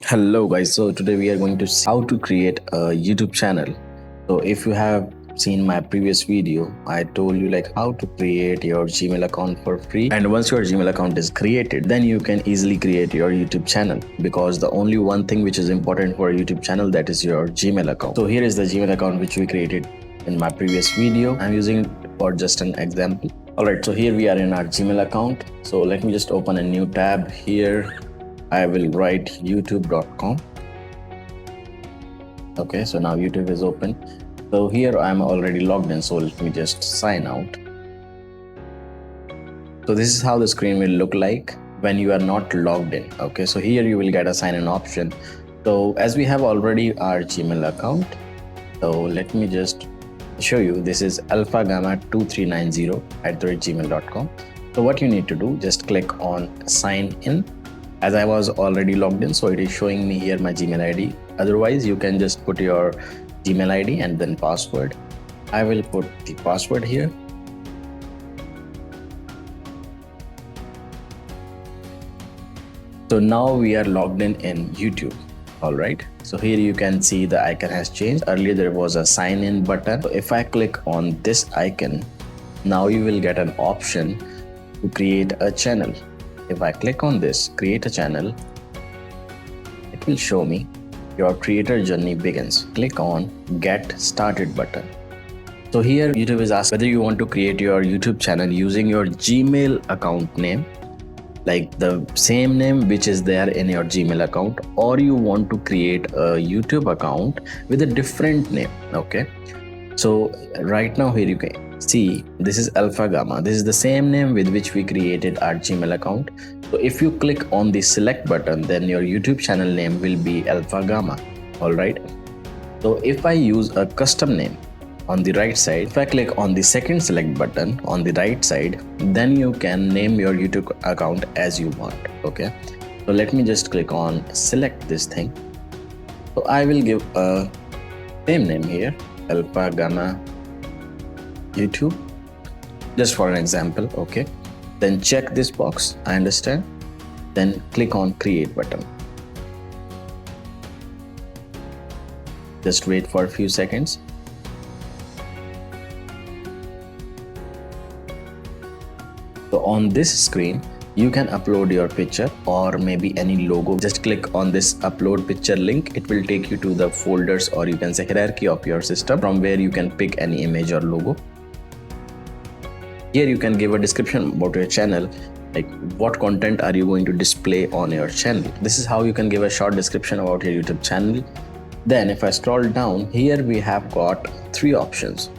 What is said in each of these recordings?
Hello guys, so today we are going to see how to create a YouTube channel. So if you have seen my previous video, I told you like how to create your Gmail account for free, and once your Gmail account is created, then you can easily create your YouTube channel, because the only one thing which is important for a YouTube channel, that is your Gmail account. So here is the Gmail account which we created in my previous video. I'm using it for just an example. Alright, so here we are in our Gmail account. So let me just open a new tab here. I will write youtube.com. Okay, so now YouTube is open. So here I'm already logged in, so let me just sign out. So this is how the screen will look like when you are not logged in. Okay, so here you will get a sign in option. So as we have already our Gmail account, so let me just show you. This is alphagamma2390@gmail.com. So what you need to do, just click on sign in. As I was already logged in, so it is showing me here my Gmail ID. Otherwise, you can just put your Gmail ID and then password. I will put the password here. So now we are logged in YouTube. All right. So here you can see the icon has changed. Earlier there was a sign in button. So if I click on this icon, now you will get an option to create a channel. If I click on this, create a channel, it will show me your creator journey begins. Click on get started button. So here YouTube is asking whether you want to create your YouTube channel using your Gmail account name, like the same name which is there in your Gmail account, or you want to create a YouTube account with a different name. Okay, so right now here you can see this is Alpha Gamma. This is the same name with which we created our Gmail account. So if you click on the select button, then your YouTube channel name will be Alpha Gamma. All right. So if I use a custom name on the right side, if I click on the second select button on the right side, then you can name your YouTube account as you want. Okay. So let me just click on select this thing. So I will give a same name here, Alpha Gamma YouTube, just for an example. Okay, then check this box, I understand, then click on create button. Just wait for a few seconds. So on this screen you can upload your picture or maybe any logo. Just click on this upload picture link. It will take you to the folders, or you can say hierarchy of your system, from where you can pick any image or logo. Here you can give a description about your channel, like what content are you going to display on your channel. This is how you can give a short description about your YouTube channel. Then if I scroll down, here we have got three options.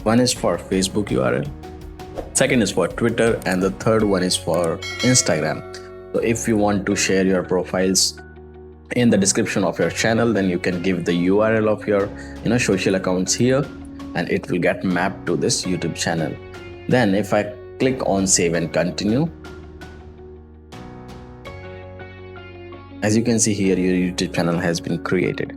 One is for Facebook URL, second is for Twitter, and the third one is for Instagram. So if you want to share your profiles in the description of your channel, then you can give the URL of your social accounts here, and it will get mapped to this YouTube channel. Then if I click on save and continue, as you can see here, your YouTube channel has been created.